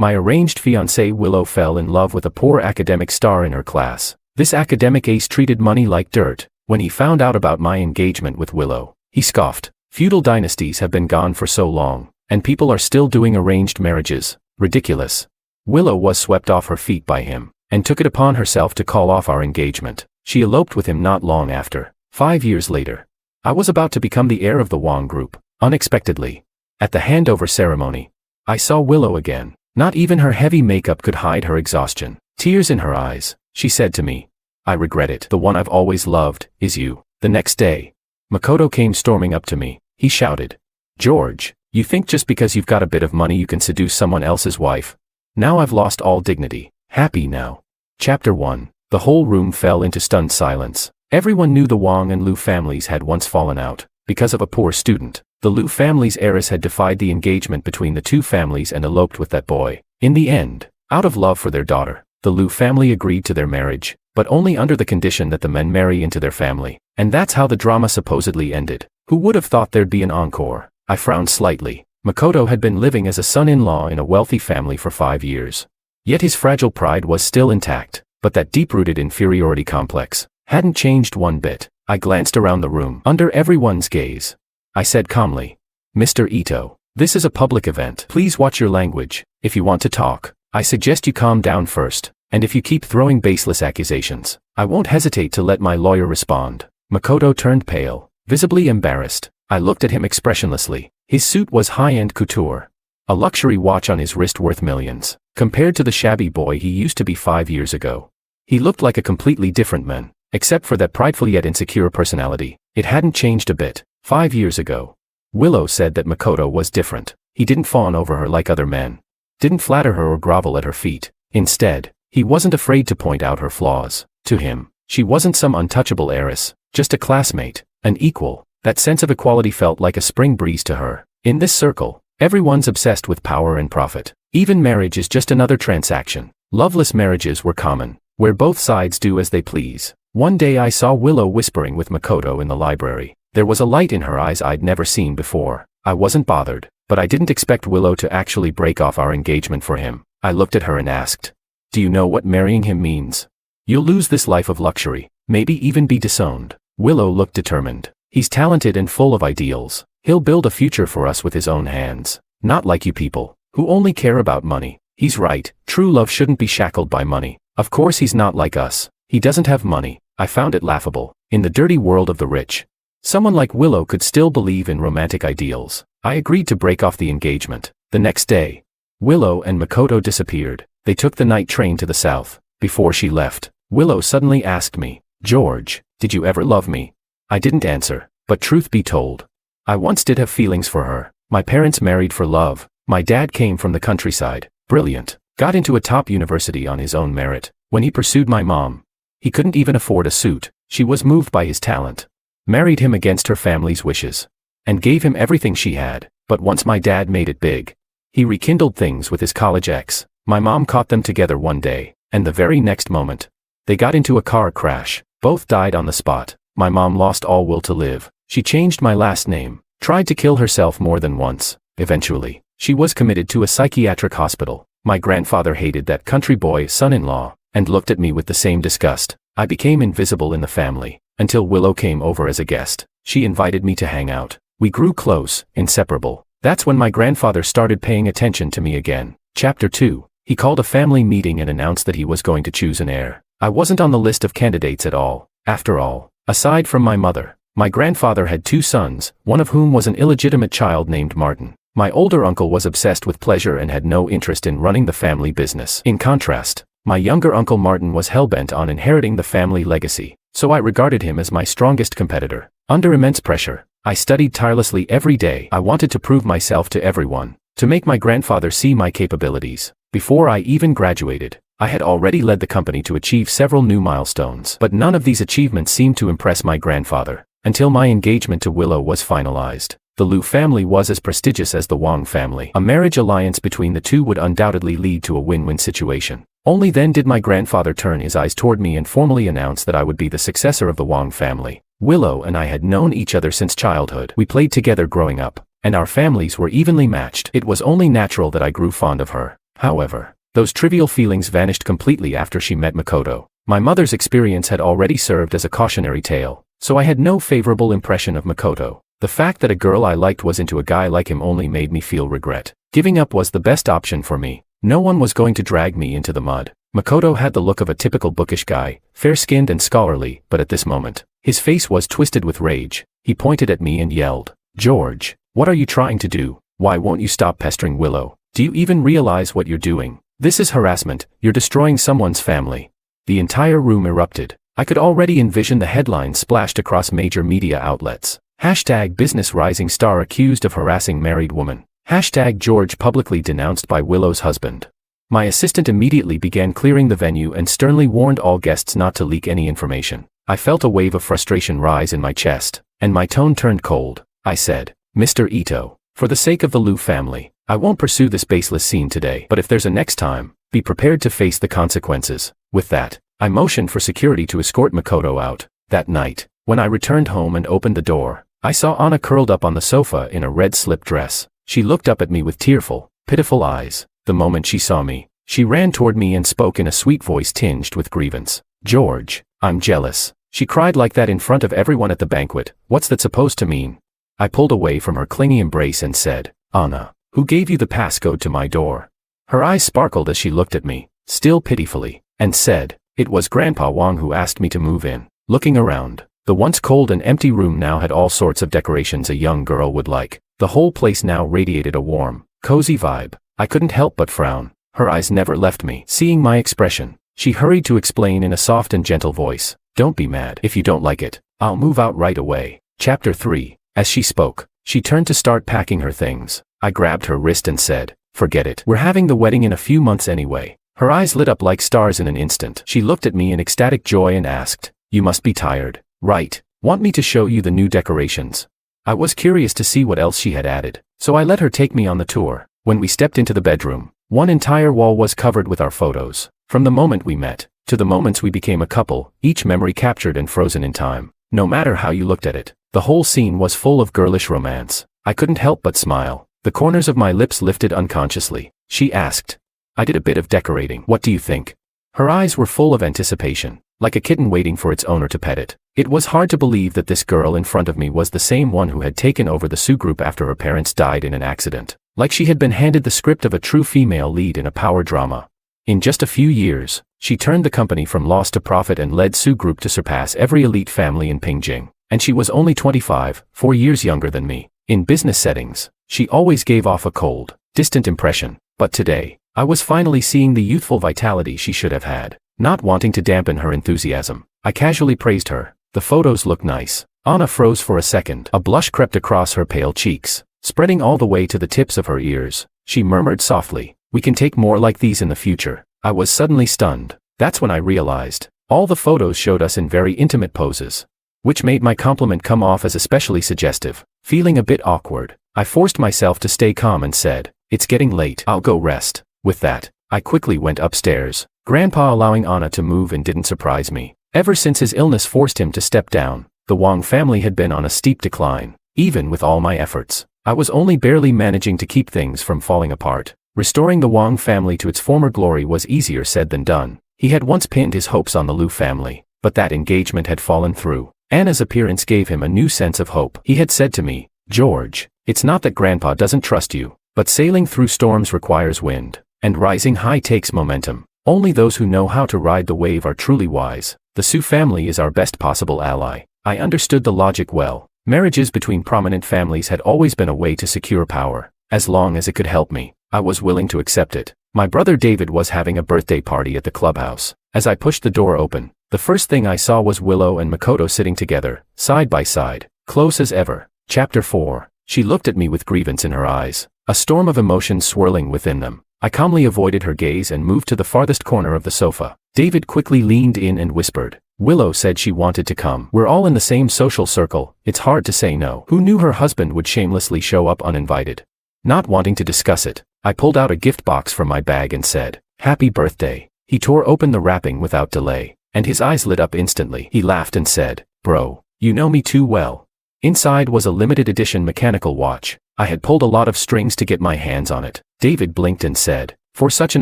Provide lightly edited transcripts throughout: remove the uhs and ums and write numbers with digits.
My arranged fiancée Willow fell in love with a poor academic star in her class. This academic ace treated money like dirt. When he found out about my engagement with Willow, he scoffed. Feudal dynasties have been gone for so long, and people are still doing arranged marriages. Ridiculous. Willow was swept off her feet by him, and took it upon herself to call off our engagement. She eloped with him not long after. 5 years later, I was about to become the heir of the Wang group. Unexpectedly, at the handover ceremony, I saw Willow again. Not even her heavy makeup could hide her exhaustion. Tears in her eyes, she said to me, "I regret it. The one I've always loved is you." The next day, Makoto came storming up to me. He shouted, "George, you think just because you've got a bit of money you can seduce someone else's wife? Now I've lost all dignity. Happy now." Chapter 1. The whole room fell into stunned silence. Everyone knew the Wang and Liu families had once fallen out, because of a poor student. The Liu family's heiress had defied the engagement between the two families and eloped with that boy. In the end, out of love for their daughter, the Liu family agreed to their marriage, but only under the condition that the men marry into their family. And that's how the drama supposedly ended. Who would have thought there'd be an encore? I frowned slightly. Makoto had been living as a son-in-law in a wealthy family for 5 years. Yet his fragile pride was still intact, but that deep-rooted inferiority complex hadn't changed one bit. I glanced around the room, under everyone's gaze. I said calmly, "Mr. Ito, this is a public event. Please watch your language. If you want to talk, I suggest you calm down first, and if you keep throwing baseless accusations, I won't hesitate to let my lawyer respond." Makoto turned pale, visibly embarrassed. I looked at him expressionlessly. His suit was high-end couture, a luxury watch on his wrist worth millions, compared to the shabby boy he used to be 5 years ago. He looked like a completely different man, except for that prideful yet insecure personality. It hadn't changed a bit. 5 years ago, Willow said that Makoto was different. He didn't fawn over her like other men, didn't flatter her or grovel at her feet. Instead, he wasn't afraid to point out her flaws. To him, she wasn't some untouchable heiress, just a classmate, an equal. That sense of equality felt like a spring breeze to her. In this circle, everyone's obsessed with power and profit. Even marriage is just another transaction. Loveless marriages were common, where both sides do as they please. One day I saw Willow whispering with Makoto in the library. There was a light in her eyes I'd never seen before. I wasn't bothered, but I didn't expect Willow to actually break off our engagement for him. I looked at her and asked, "Do you know what marrying him means? You'll lose this life of luxury, maybe even be disowned." Willow looked determined. "He's talented and full of ideals. He'll build a future for us with his own hands. Not like you people, who only care about money." He's right, true love shouldn't be shackled by money. Of course he's not like us. He doesn't have money. I found it laughable. In the dirty world of the rich, someone like Willow could still believe in romantic ideals. I agreed to break off the engagement. The next day, Willow and Makoto disappeared. They took the night train to the south. Before she left, Willow suddenly asked me, "George, did you ever love me?" I didn't answer, but truth be told, I once did have feelings for her. My parents married for love. My dad came from the countryside, brilliant, got into a top university on his own merit. When he pursued my mom, he couldn't even afford a suit. She was moved by his talent, married him against her family's wishes, and gave him everything she had. But once my dad made it big, he rekindled things with his college ex. My mom caught them together one day, and the very next moment, they got into a car crash. Both died on the spot. My mom lost all will to live. She changed my last name, tried to kill herself more than once. Eventually, she was committed to a psychiatric hospital. My grandfather hated that country boy son-in-law, and looked at me with the same disgust. I became invisible in the family, until Willow came over as a guest. She invited me to hang out. We grew close, inseparable. That's when my grandfather started paying attention to me again. Chapter 2. He called a family meeting and announced that he was going to choose an heir. I wasn't on the list of candidates at all. After all, aside from my mother, my grandfather had 2 sons, one of whom was an illegitimate child named Martin. My older uncle was obsessed with pleasure and had no interest in running the family business. In contrast, my younger uncle Martin was hellbent on inheriting the family legacy, so I regarded him as my strongest competitor. Under immense pressure, I studied tirelessly every day. I wanted to prove myself to everyone, to make my grandfather see my capabilities. Before I even graduated, I had already led the company to achieve several new milestones. But none of these achievements seemed to impress my grandfather, until my engagement to Willow was finalized. The Liu family was as prestigious as the Wang family. A marriage alliance between the two would undoubtedly lead to a win-win situation. Only then did my grandfather turn his eyes toward me and formally announce that I would be the successor of the Wang family. Willow and I had known each other since childhood. We played together growing up, and our families were evenly matched. It was only natural that I grew fond of her. However, those trivial feelings vanished completely after she met Makoto. My mother's experience had already served as a cautionary tale, so I had no favorable impression of Makoto. The fact that a girl I liked was into a guy like him only made me feel regret. Giving up was the best option for me. No one was going to drag me into the mud. Makoto had the look of a typical bookish guy, fair-skinned and scholarly, but at this moment, his face was twisted with rage. He pointed at me and yelled, "George, what are you trying to do? Why won't you stop pestering Willow? Do you even realize what you're doing? This is harassment, you're destroying someone's family." The entire room erupted. I could already envision the headlines splashed across major media outlets. Hashtag business rising star accused of harassing married woman. Hashtag George publicly denounced by Willow's husband. My assistant immediately began clearing the venue and sternly warned all guests not to leak any information. I felt a wave of frustration rise in my chest, and my tone turned cold. I said, "Mr. Ito, for the sake of the Liu family, I won't pursue this baseless scene today, but if there's a next time, be prepared to face the consequences." With that, I motioned for security to escort Makoto out. That night, when I returned home and opened the door, I saw Anna curled up on the sofa in a red slip dress. She looked up at me with tearful, pitiful eyes. The moment she saw me, she ran toward me and spoke in a sweet voice tinged with grievance. "George, I'm jealous." She cried like that in front of everyone at the banquet. "What's that supposed to mean?" I pulled away from her clingy embrace and said, "Anna, who gave you the passcode to my door?" Her eyes sparkled as she looked at me, still pitifully, and said, "It was Grandpa Wang who asked me to move in." Looking around, the once cold and empty room now had all sorts of decorations a young girl would like. The whole place now radiated a warm, cozy vibe. I couldn't help but frown. Her eyes never left me. Seeing my expression, she hurried to explain in a soft and gentle voice, "Don't be mad. If you don't like it, I'll move out right away." Chapter 3. As she spoke, she turned to start packing her things. I grabbed her wrist and said, "Forget it. We're having the wedding in a few months anyway." Her eyes lit up like stars in an instant. She looked at me in ecstatic joy and asked, "You must be tired, right? Want me to show you the new decorations?" I was curious to see what else she had added, so I let her take me on the tour. When we stepped into the bedroom, one entire wall was covered with our photos. From the moment we met, to the moments we became a couple, each memory captured and frozen in time. No matter how you looked at it, the whole scene was full of girlish romance. I couldn't help but smile. The corners of my lips lifted unconsciously. She asked, "I did a bit of decorating. What do you think?" Her eyes were full of anticipation, like a kitten waiting for its owner to pet it. It was hard to believe that this girl in front of me was the same one who had taken over the Sue group after her parents died in an accident. Like she had been handed the script of a true female lead in a power drama. In just a few years, she turned the company from loss to profit and led Sue group to surpass every elite family in Pingjing. And she was only 25, 4 years younger than me. In business settings, she always gave off a cold, distant impression. But today, I was finally seeing the youthful vitality she should have had. Not wanting to dampen her enthusiasm, I casually praised her. "The photos look nice." Anna froze for a second. A blush crept across her pale cheeks, spreading all the way to the tips of her ears. She murmured softly, "We can take more like these in the future." I was suddenly stunned. That's when I realized, all the photos showed us in very intimate poses, which made my compliment come off as especially suggestive. Feeling a bit awkward, I forced myself to stay calm and said, "It's getting late. I'll go rest." With that, I quickly went upstairs. Grandpa allowing Anna to move in didn't surprise me. Ever since his illness forced him to step down, the Wang family had been on a steep decline. Even with all my efforts, I was only barely managing to keep things from falling apart. Restoring the Wang family to its former glory was easier said than done. He had once pinned his hopes on the Liu family, but that engagement had fallen through. Anna's appearance gave him a new sense of hope. He had said to me, "George, it's not that Grandpa doesn't trust you, but sailing through storms requires wind, and rising high takes momentum. Only those who know how to ride the wave are truly wise. The Su family is our best possible ally." I understood the logic well. Marriages between prominent families had always been a way to secure power. As long as it could help me, I was willing to accept it. My brother David was having a birthday party at the clubhouse. As I pushed the door open, the first thing I saw was Willow and Makoto sitting together, side by side, close as ever. Chapter 4. She looked at me with grievance in her eyes, a storm of emotions swirling within them. I calmly avoided her gaze and moved to the farthest corner of the sofa. David quickly leaned in and whispered, "Willow said she wanted to come. We're all in the same social circle, it's hard to say no." Who knew her husband would shamelessly show up uninvited? Not wanting to discuss it, I pulled out a gift box from my bag and said, "Happy birthday." He tore open the wrapping without delay, and his eyes lit up instantly. He laughed and said, "Bro, you know me too well." Inside was a limited edition mechanical watch. I had pulled a lot of strings to get my hands on it. David blinked and said, For such an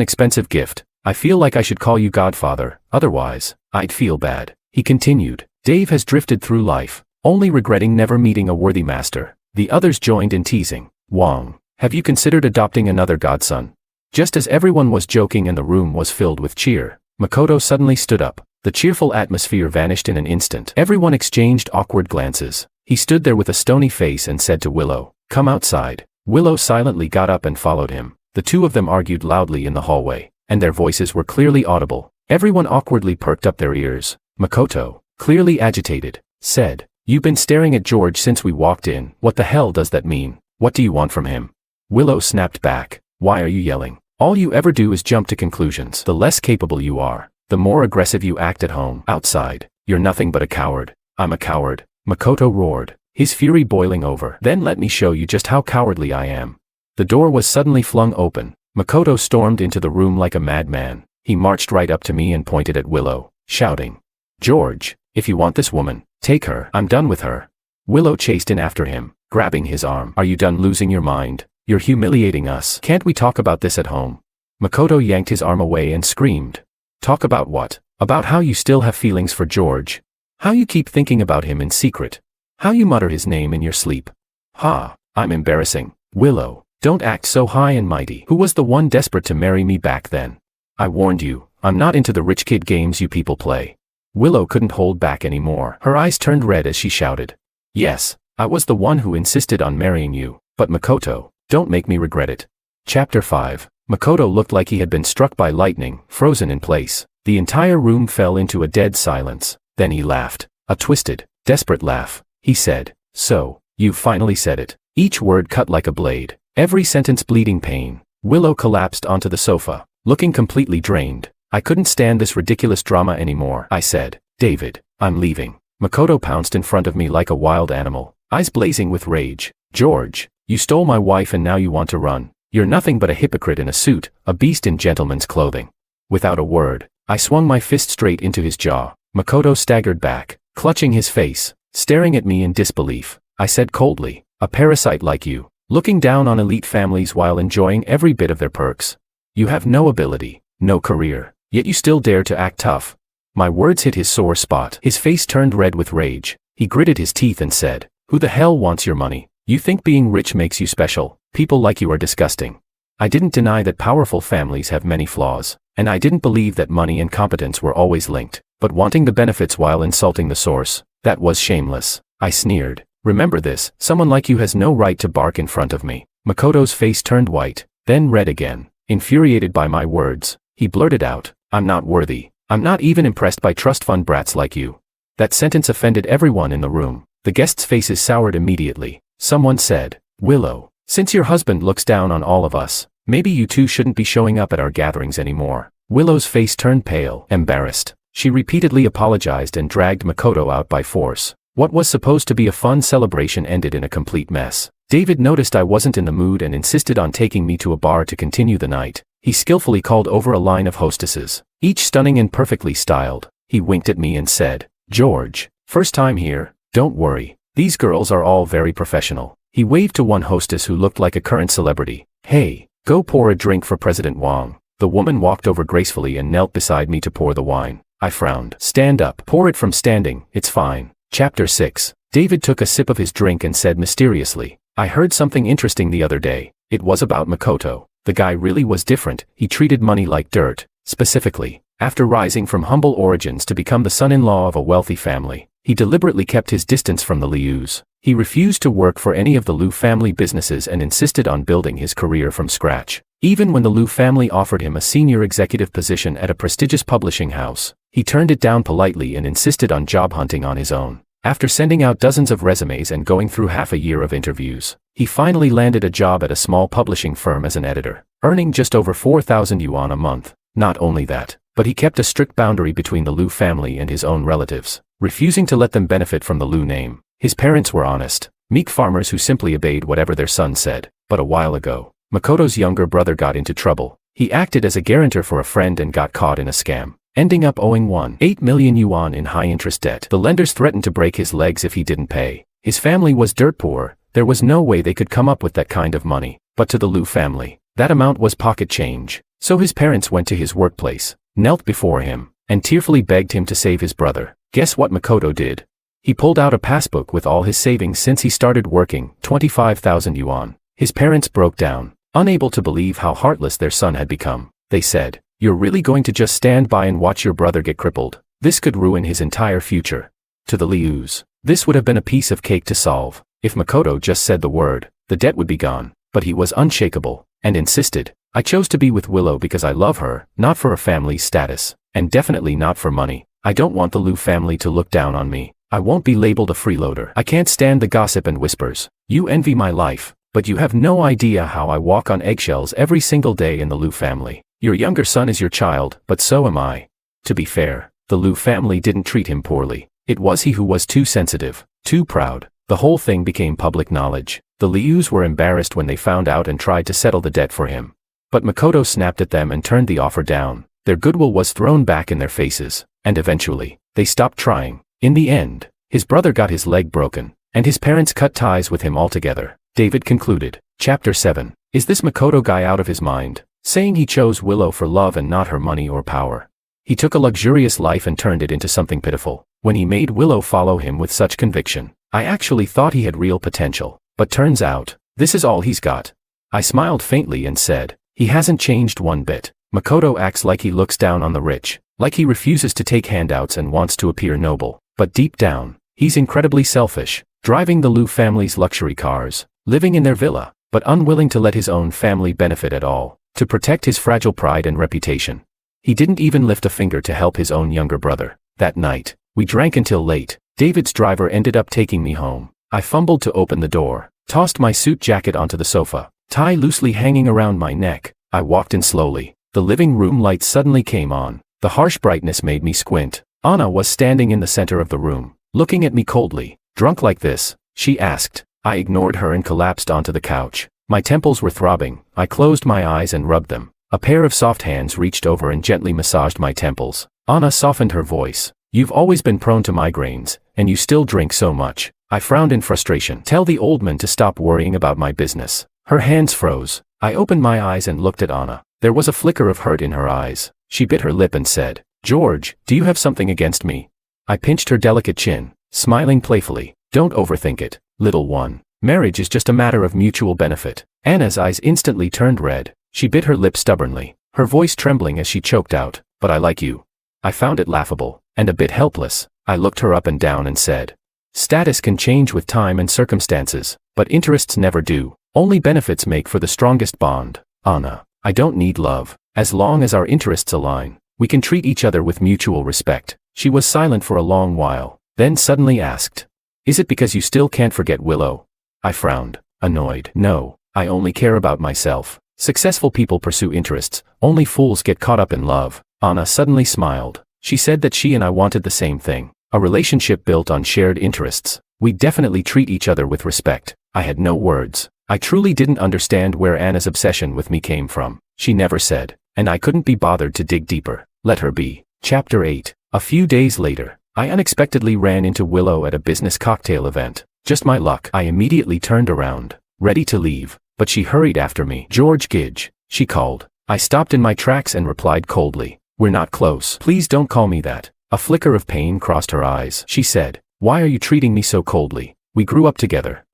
expensive gift, I feel like I should call you godfather, otherwise, I'd feel bad. He continued. Dave has drifted through life, only regretting never meeting a worthy master. The others joined in teasing. Wong, have you considered adopting another godson? Just as everyone was joking and the room was filled with cheer, Makoto suddenly stood up. The cheerful atmosphere vanished in an instant. Everyone exchanged awkward glances. He stood there with a stony face and said to Willow, "Come outside." Willow silently got up and followed him. The two of them argued loudly in the hallway, and their voices were clearly audible. Everyone awkwardly perked up their ears. Makoto, clearly agitated, said, "You've been staring at George since we walked in. What the hell does that mean? What do you want from him?" Willow snapped back. "Why are you yelling? All you ever do is jump to conclusions. The less capable you are, the more aggressive you act at home. Outside, you're nothing but a coward." "I'm a coward," Makoto roared, his fury boiling over. "Then let me show you just how cowardly I am." The door was suddenly flung open. Makoto stormed into the room like a madman. He marched right up to me and pointed at Willow, shouting, "George, if you want this woman, take her. I'm done with her." Willow chased in after him, grabbing his arm. "Are you done losing your mind? You're humiliating us. Can't we talk about this at home?" Makoto yanked his arm away and screamed. "Talk about what? About how you still have feelings for George? How you keep thinking about him in secret? How you mutter his name in your sleep? Ha, I'm embarrassing. Willow, don't act so high and mighty. Who was the one desperate to marry me back then? I warned you, I'm not into the rich kid games you people play." Willow couldn't hold back anymore. Her eyes turned red as she shouted, "Yes, I was the one who insisted on marrying you, but Makoto, don't make me regret it." Chapter 5. Makoto looked like he had been struck by lightning, frozen in place. The entire room fell into a dead silence. Then he laughed. A twisted, desperate laugh. He said, "So, you've finally said it." Each word cut like a blade. Every sentence bleeding pain. Willow collapsed onto the sofa, looking completely drained. "I couldn't stand this ridiculous drama anymore," I said. "David, I'm leaving." Makoto pounced in front of me like a wild animal, eyes blazing with rage. "George, you stole my wife and now you want to run. You're nothing but a hypocrite in a suit, a beast in gentleman's clothing." Without a word, I swung my fist straight into his jaw. Makoto staggered back, clutching his face, staring at me in disbelief. I said coldly, "A parasite like you, looking down on elite families while enjoying every bit of their perks. You have no ability, no career, yet you still dare to act tough." My words hit his sore spot. His face turned red with rage. He gritted his teeth and said, "Who the hell wants your money? You think being rich makes you special? People like you are disgusting." I didn't deny that powerful families have many flaws, and I didn't believe that money and competence were always linked, but wanting the benefits while insulting the source, that was shameless. I sneered. "Remember this, someone like you has no right to bark in front of me." Makoto's face turned white, then red again. Infuriated by my words, he blurted out, "I'm not worthy. I'm not even impressed by trust fund brats like you." That sentence offended everyone in the room. The guests' faces soured immediately. Someone said, "Willow, since your husband looks down on all of us, maybe you two shouldn't be showing up at our gatherings anymore." Willow's face turned pale, embarrassed. She repeatedly apologized and dragged Makoto out by force. What was supposed to be a fun celebration ended in a complete mess. David noticed I wasn't in the mood and insisted on taking me to a bar to continue the night. He skillfully called over a line of hostesses, each stunning and perfectly styled. He winked at me and said, "George, first time here, don't worry. These girls are all very professional." He waved to one hostess who looked like a current celebrity. "Hey, go pour a drink for President Wong." The woman walked over gracefully and knelt beside me to pour the wine. I frowned. "Stand up. Pour it from standing, it's fine." Chapter 6. David took a sip of his drink and said mysteriously, "I heard something interesting the other day. It was about Makoto. The guy really was different. He treated money like dirt. Specifically, after rising from humble origins to become the son-in-law of a wealthy family, he deliberately kept his distance from the Lius. He refused to work for any of the Liu family businesses and insisted on building his career from scratch. Even when the Liu family offered him a senior executive position at a prestigious publishing house, he turned it down politely and insisted on job hunting on his own. After sending out dozens of resumes and going through half a year of interviews, he finally landed a job at a small publishing firm as an editor, earning just over 4,000 yuan a month. Not only that, but he kept a strict boundary between the Liu family and his own relatives, refusing to let them benefit from the Liu name. His parents were honest, meek farmers who simply obeyed whatever their son said. But a while ago, Makoto's younger brother got into trouble. He acted as a guarantor for a friend and got caught in a scam, ending up owing 1.8 million yuan in high-interest debt. The lenders threatened to break his legs if he didn't pay. His family was dirt poor. There was no way they could come up with that kind of money. But to the Liu family, that amount was pocket change. So his parents went to his workplace, knelt before him, and tearfully begged him to save his brother. Guess what Makoto did? He pulled out a passbook with all his savings since he started working, 25,000 yuan. His parents broke down, unable to believe how heartless their son had become. They said, "You're really going to just stand by and watch your brother get crippled? This could ruin his entire future." To the Lius, this would have been a piece of cake to solve. If Makoto just said the word, the debt would be gone. But he was unshakable, and insisted, "I chose to be with Willow because I love her, not for a family's status, and definitely not for money. I don't want the Liu family to look down on me. I won't be labeled a freeloader. I can't stand the gossip and whispers. You envy my life, but you have no idea how I walk on eggshells every single day in the Liu family. Your younger son is your child, but so am I." To be fair, the Liu family didn't treat him poorly. It was he who was too sensitive, too proud. The whole thing became public knowledge. The Lius were embarrassed when they found out and tried to settle the debt for him. But Makoto snapped at them and turned the offer down. Their goodwill was thrown back in their faces, and eventually, they stopped trying. In the end, his brother got his leg broken, and his parents cut ties with him altogether. David concluded. Chapter 7. Is this Makoto guy out of his mind, saying he chose Willow for love and not her money or power? He took a luxurious life and turned it into something pitiful. When he made Willow follow him with such conviction, I actually thought he had real potential, but turns out, this is all he's got. I smiled faintly and said, he hasn't changed one bit. Makoto acts like he looks down on the rich, like he refuses to take handouts and wants to appear noble. But deep down, he's incredibly selfish, driving the Liu family's luxury cars, living in their villa, but unwilling to let his own family benefit at all, to protect his fragile pride and reputation. He didn't even lift a finger to help his own younger brother. That night, we drank until late. David's driver ended up taking me home. I fumbled to open the door, tossed my suit jacket onto the sofa, tie loosely hanging around my neck. I walked in slowly. The living room lights suddenly came on. The harsh brightness made me squint. Anna was standing in the center of the room, looking at me coldly. "Drunk like this?" she asked. I ignored her and collapsed onto the couch. My temples were throbbing. I closed my eyes and rubbed them. A pair of soft hands reached over and gently massaged my temples. Anna softened her voice. "You've always been prone to migraines, and you still drink so much." I frowned in frustration. "Tell the old man to stop worrying about my business." Her hands froze. I opened my eyes and looked at Anna. There was a flicker of hurt in her eyes. She bit her lip and said, "George, do you have something against me?" I pinched her delicate chin, smiling playfully. "Don't overthink it, little one. Marriage is just a matter of mutual benefit." Anna's eyes instantly turned red. She bit her lip stubbornly, her voice trembling as she choked out, "But I like you." I found it laughable, and a bit helpless. I looked her up and down and said, "Status can change with time and circumstances, but interests never do. Only benefits make for the strongest bond. Anna, I don't need love. As long as our interests align, we can treat each other with mutual respect." She was silent for a long while, then suddenly asked, "Is it because you still can't forget Willow?" I frowned, annoyed. "No, I only care about myself. Successful people pursue interests, only fools get caught up in love." Anna suddenly smiled. She said that she and I wanted the same thing, a relationship built on shared interests. We definitely treat each other with respect. I had no words. I truly didn't understand where Anna's obsession with me came from. She never said, and I couldn't be bothered to dig deeper. Let her be. Chapter 8. A few days later, I unexpectedly ran into Willow at a business cocktail event. Just my luck. I immediately turned around, ready to leave, but she hurried after me. "George Gidge," she called. I stopped in my tracks and replied coldly, "We're not close. Please don't call me that." A flicker of pain crossed her eyes. She said, "Why are you treating me so coldly? We grew up together.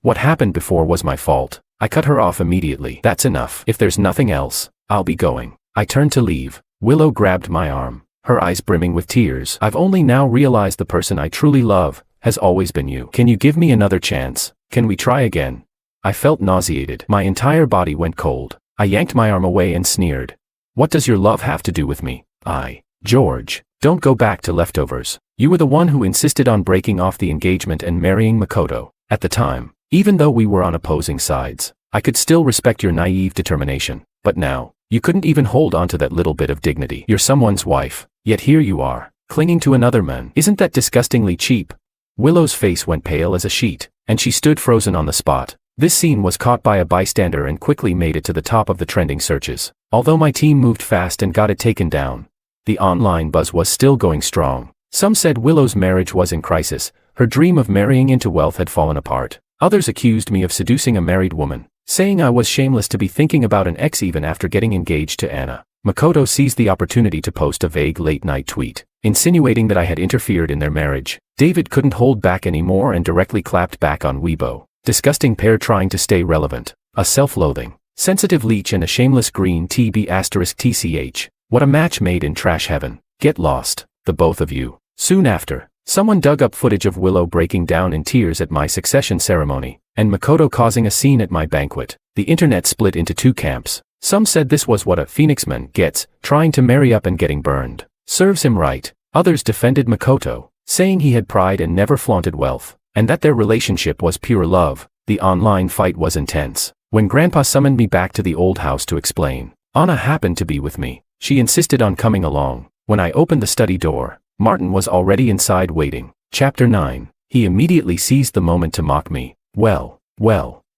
What happened before was my fault." I cut her off immediately. "That's enough. If there's nothing else, I'll be going." I turned to leave. Willow grabbed my arm, her eyes brimming with tears. "I've only now realized the person I truly love has always been you. Can you give me another chance? Can we try again?" I felt nauseated. My entire body went cold. I yanked my arm away and sneered. "What does your love have to do with me?" George, don't go back to leftovers. You were the one who insisted on breaking off the engagement and marrying Makoto. At the time, even though we were on opposing sides, I could still respect your naive determination. But now, you couldn't even hold on to that little bit of dignity. You're someone's wife, yet here you are, clinging to another man. Isn't that disgustingly cheap? Willow's face went pale as a sheet, and she stood frozen on the spot. This scene was caught by a bystander and quickly made it to the top of the trending searches. Although my team moved fast and got it taken down, the online buzz was still going strong. Some said Willow's marriage was in crisis, her dream of marrying into wealth had fallen apart. Others accused me of seducing a married woman, saying I was shameless to be thinking about an ex even after getting engaged to Anna. Makoto seized the opportunity to post a vague late-night tweet, insinuating that I had interfered in their marriage. David couldn't hold back anymore and directly clapped back on Weibo. Disgusting pair trying to stay relevant. A self-loathing, sensitive leech and a shameless green TB*TCH. What a match made in trash heaven. Get lost, the both of you. Soon after, someone dug up footage of Willow breaking down in tears at my succession ceremony, and Makoto causing a scene at my banquet. The internet split into two camps. Some said this was what a phoenixman gets, trying to marry up and getting burned. Serves him right. Others defended Makoto, saying he had pride and never flaunted wealth, and that their relationship was pure love. The online fight was intense. When Grandpa summoned me back to the old house to explain, Anna happened to be with me. She insisted on coming along. When I opened the study door, Martin was already inside waiting. Chapter 9. He immediately seized the moment to mock me. Well,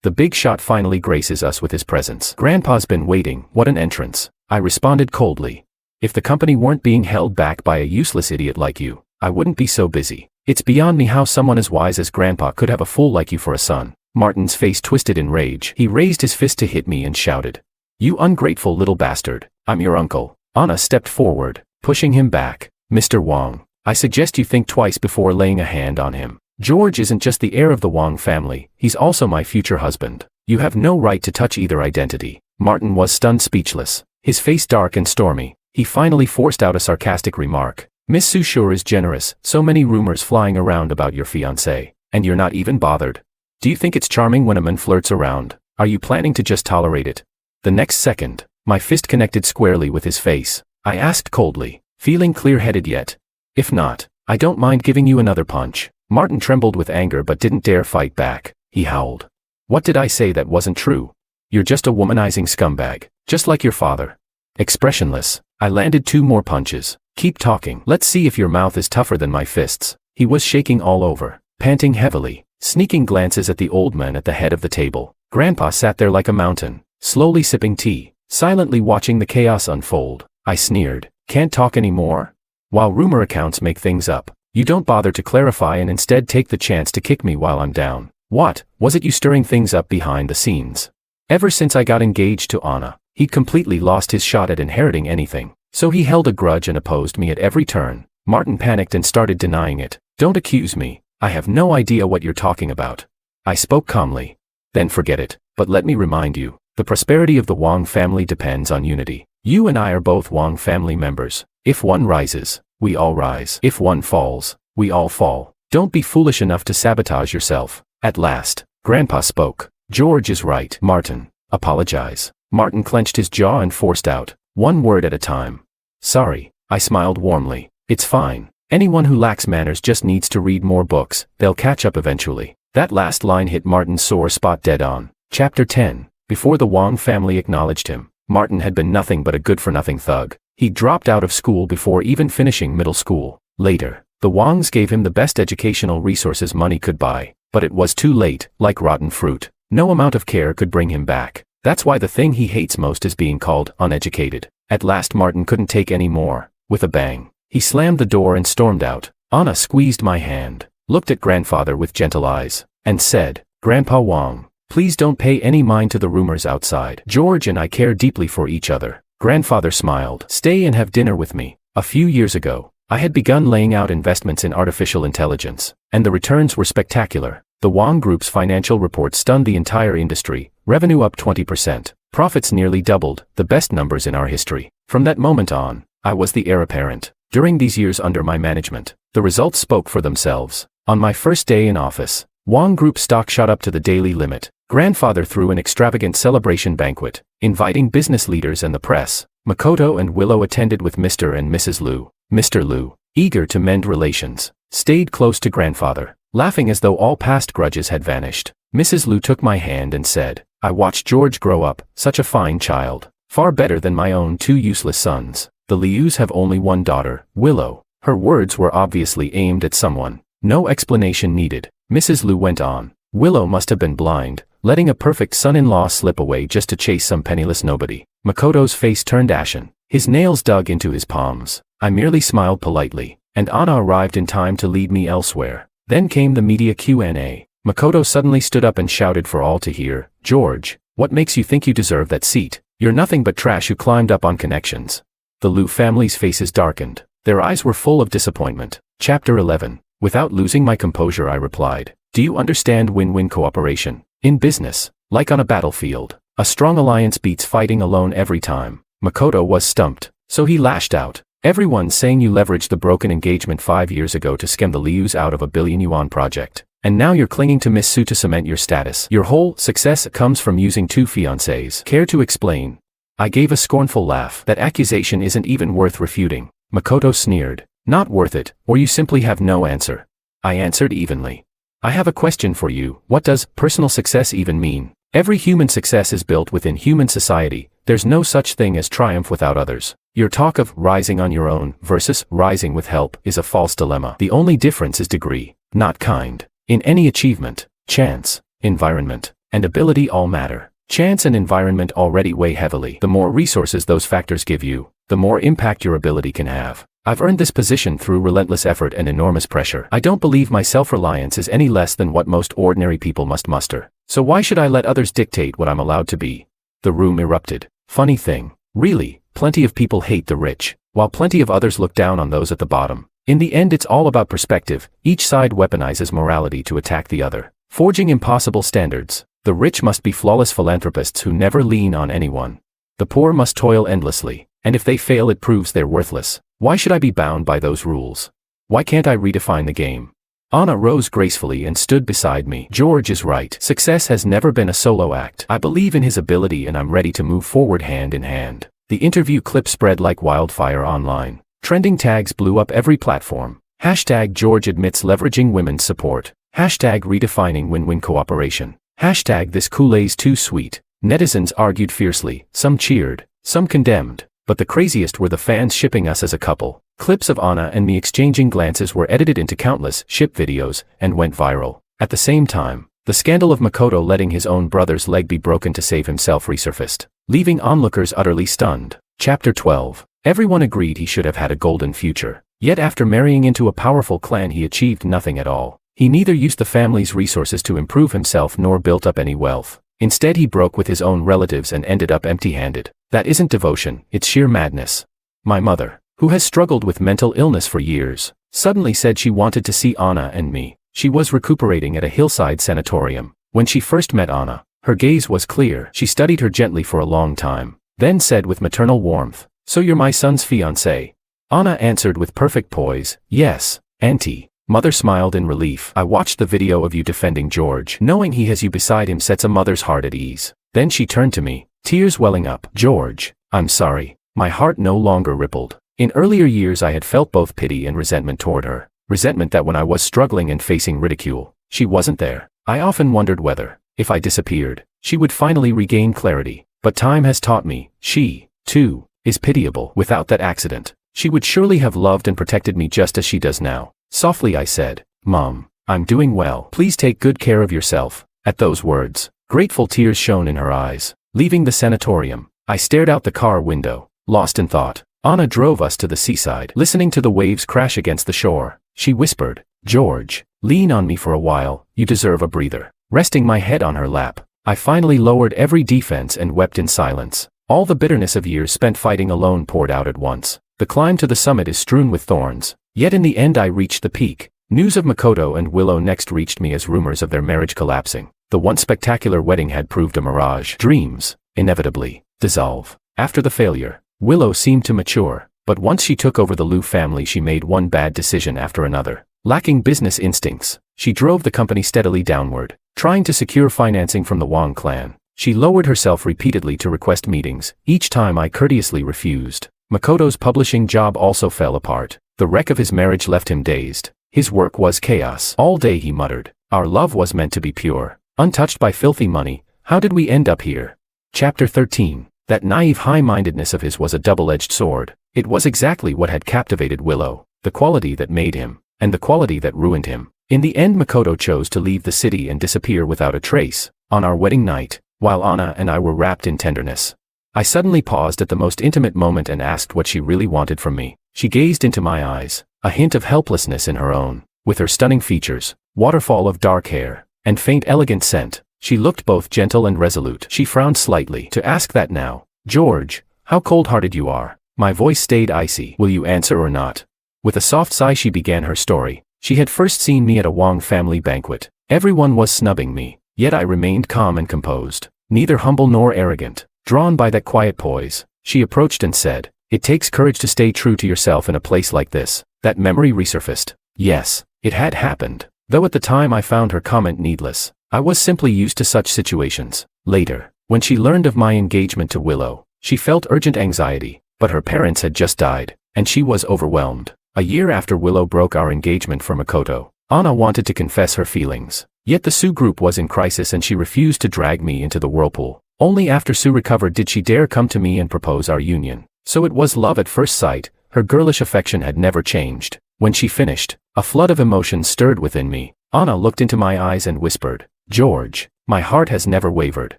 the big shot finally graces us with his presence. Grandpa's been waiting. What an entrance. I responded coldly. If the company weren't being held back by a useless idiot like you, I wouldn't be so busy. It's beyond me how someone as wise as Grandpa could have a fool like you for a son. Martin's face twisted in rage. He raised his fist to hit me and shouted, "You ungrateful little bastard. I'm your uncle." Anna stepped forward, pushing him back. "Mr. Wong, I suggest you think twice before laying a hand on him. George isn't just the heir of the Wong family, he's also my future husband. You have no right to touch either identity." Martin was stunned speechless, his face dark and stormy. He finally forced out a sarcastic remark. "Miss Su sure is generous, so many rumors flying around about your fiancé, and you're not even bothered. Do you think it's charming when a man flirts around? Are you planning to just tolerate it?" The next second, my fist connected squarely with his face. I asked coldly, "Feeling clear-headed yet? If not, I don't mind giving you another punch." Martin trembled with anger but didn't dare fight back. He howled. "What did I say that wasn't true? You're just a womanizing scumbag, just like your father." Expressionless, I landed 2 more punches. "Keep talking. Let's see if your mouth is tougher than my fists." He was shaking all over, panting heavily, sneaking glances at the old man at the head of the table. Grandpa sat there like a mountain, slowly sipping tea, silently watching the chaos unfold. I sneered, "Can't talk anymore? While rumor accounts make things up, you don't bother to clarify and instead take the chance to kick me while I'm down. What, was it you stirring things up behind the scenes?" Ever since I got engaged to Anna, he'd completely lost his shot at inheriting anything, so he held a grudge and opposed me at every turn. Martin panicked and started denying it. "Don't accuse me. I have no idea what you're talking about." I spoke calmly. "Then forget it, but let me remind you, the prosperity of the Wong family depends on unity. You and I are both Wong family members. If one rises, we all rise. If one falls, we all fall. Don't be foolish enough to sabotage yourself." At last, Grandpa spoke. "George is right. Martin, apologize." Martin clenched his jaw and forced out, "One word at a time." "Sorry." I smiled warmly. "It's fine. Anyone who lacks manners just needs to read more books, they'll catch up eventually." That last line hit Martin's sore spot dead on. Chapter 10. Before the Wong family acknowledged him, Martin had been nothing but a good-for-nothing thug. He dropped out of school before even finishing middle school. Later, the Wongs gave him the best educational resources money could buy, but it was too late. Like rotten fruit, no amount of care could bring him back. That's why the thing he hates most is being called uneducated. At last Martin couldn't take any more. With a bang, he slammed the door and stormed out. Anna squeezed my hand, looked at grandfather with gentle eyes, and said, "Grandpa Wong, please don't pay any mind to the rumors outside. George and I care deeply for each other." Grandfather smiled. "Stay and have dinner with me." A few years ago, I had begun laying out investments in artificial intelligence, and the returns were spectacular. The Wong Group's financial report stunned the entire industry, revenue up 20%, profits nearly doubled, the best numbers in our history. From that moment on, I was the heir apparent. During these years under my management, the results spoke for themselves. On my first day in office, Wong Group stock shot up to the daily limit. Grandfather threw an extravagant celebration banquet, inviting business leaders and the press. Makoto and Willow attended with Mr. and Mrs. Liu. Mr. Liu, eager to mend relations, stayed close to grandfather, laughing as though all past grudges had vanished. Mrs. Liu took my hand and said, "I watched George grow up, such a fine child, far better than my own 2 useless sons. The Lius have only one daughter, Willow." Her words were obviously aimed at someone. No explanation needed. Mrs. Liu went on, "Willow must have been blind, letting a perfect son-in-law slip away just to chase some penniless nobody." Makoto's face turned ashen, his nails dug into his palms. I merely smiled politely, and Anna arrived in time to lead me elsewhere. Then came the media Q&A. Makoto suddenly stood up and shouted for all to hear, "George, What makes you think you deserve that seat? You're nothing but trash who climbed up on connections. The Liu family's faces darkened. Their eyes were full of disappointment. Chapter 11. Without losing my composure, I replied, do you understand win-win cooperation? In business, like on a battlefield, a strong alliance beats fighting alone every time. Makoto was stumped, so he lashed out. Everyone's saying you leveraged the broken engagement 5 years ago to scam the Lius out of a billion-yuan project. And now you're clinging to Miss Su to cement your status. Your whole success comes from using 2 fiancés. Care to explain? I gave a scornful laugh. That accusation isn't even worth refuting. Makoto sneered. Not worth it, or you simply have no answer. I answered evenly. I have a question for you. What does personal success even mean? Every human success is built within human society. There's no such thing as triumph without others. Your talk of rising on your own versus rising with help is a false dilemma. The only difference is degree, not kind. In any achievement, chance, environment, and ability all matter. Chance and environment already weigh heavily. The more resources those factors give you, the more impact your ability can have. I've earned this position through relentless effort and enormous pressure. I don't believe my self-reliance is any less than what most ordinary people must muster. So why should I let others dictate what I'm allowed to be? The room erupted. Funny thing. Really, plenty of people hate the rich, while plenty of others look down on those at the bottom. In the end, it's all about perspective. Each side weaponizes morality to attack the other, forging impossible standards. The rich must be flawless philanthropists who never lean on anyone. The poor must toil endlessly, and if they fail, it proves they're worthless. Why should I be bound by those rules? Why can't I redefine the game? Anna rose gracefully and stood beside me. George is right. Success has never been a solo act. I believe in his ability and I'm ready to move forward hand in hand. The interview clip spread like wildfire online. Trending tags blew up every platform. Hashtag George admits leveraging women's support. Hashtag redefining win-win cooperation. Hashtag this Kool-Aid's too sweet. Netizens argued fiercely. Some cheered, some condemned. But the craziest were the fans shipping us as a couple. Clips of Anna and me exchanging glances were edited into countless ship videos and went viral. At the same time, the scandal of Makoto letting his own brother's leg be broken to save himself resurfaced, leaving onlookers utterly stunned. Chapter 12. Everyone agreed he should have had a golden future. Yet after marrying into a powerful clan, he achieved nothing at all. He neither used the family's resources to improve himself nor built up any wealth. Instead, he broke with his own relatives and ended up empty-handed. That isn't devotion, it's sheer madness. My mother, who has struggled with mental illness for years, suddenly said she wanted to see Anna and me. She was recuperating at a hillside sanatorium. When she first met Anna, her gaze was clear. She studied her gently for a long time, then said with maternal warmth, "So you're my son's fiancée?" Anna answered with perfect poise, "Yes, Auntie." Mother smiled in relief. "I watched the video of you defending George. Knowing he has you beside him sets a mother's heart at ease." Then she turned to me, tears welling up. "George, I'm sorry." My heart no longer rippled. In earlier years I had felt both pity and resentment toward her. Resentment that when I was struggling and facing ridicule, she wasn't there. I often wondered whether, if I disappeared, she would finally regain clarity. But time has taught me, she, too, is pitiable. Without that accident, she would surely have loved and protected me just as she does now. Softly I said, "Mom, I'm doing well. Please take good care of yourself." At those words, grateful tears shone in her eyes. Leaving the sanatorium, I stared out the car window, lost in thought. Anna drove us to the seaside. Listening to the waves crash against the shore, she whispered, "George, lean on me for a while, you deserve a breather." Resting my head on her lap, I finally lowered every defense and wept in silence. All the bitterness of years spent fighting alone poured out at once. The climb to the summit is strewn with thorns, yet in the end I reached the peak. News of Makoto and Willow next reached me as rumors of their marriage collapsing. The once spectacular wedding had proved a mirage. Dreams, inevitably, dissolve. After the failure, Willow seemed to mature, but once she took over the Liu family she made one bad decision after another. Lacking business instincts, she drove the company steadily downward, trying to secure financing from the Wang clan. She lowered herself repeatedly to request meetings, each time I courteously refused. Makoto's publishing job also fell apart. The wreck of his marriage left him dazed. His work was chaos. All day he muttered, "Our love was meant to be pure, untouched by filthy money. How did we end up here?" Chapter 13. That naive high-mindedness of his was a double-edged sword. It was exactly what had captivated Willow, the quality that made him, and the quality that ruined him. In the end, Makoto chose to leave the city and disappear without a trace. On our wedding night, while Anna and I were wrapped in tenderness, I suddenly paused at the most intimate moment and asked what she really wanted from me. She gazed into my eyes, a hint of helplessness in her own. With her stunning features, waterfall of dark hair, and faint elegant scent, She looked both gentle and resolute. She frowned slightly. To ask that now. George, how cold-hearted you are. My voice stayed icy. Will you answer or not? With a soft sigh she began her story. She had first seen me at a Wong family banquet. Everyone was snubbing me, yet I remained calm and composed, neither humble nor arrogant. Drawn by that quiet poise, she approached and said, "It takes courage to stay true to yourself in a place like this." That memory resurfaced. Yes, it had happened. Though at the time I found her comment needless, I was simply used to such situations. Later, when she learned of my engagement to Willow, she felt urgent anxiety, but her parents had just died, and she was overwhelmed. A year after Willow broke our engagement for Makoto, Anna wanted to confess her feelings. Yet the Sue group was in crisis and she refused to drag me into the whirlpool. Only after Sue recovered did she dare come to me and propose our union. So it was love at first sight. Her girlish affection had never changed. When she finished, a flood of emotion stirred within me. Anna looked into my eyes and whispered, "George, my heart has never wavered."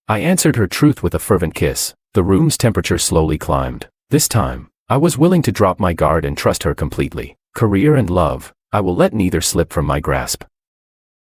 I answered her truth with a fervent kiss. The room's temperature slowly climbed. This time, I was willing to drop my guard and trust her completely. Career and love, I will let neither slip from my grasp.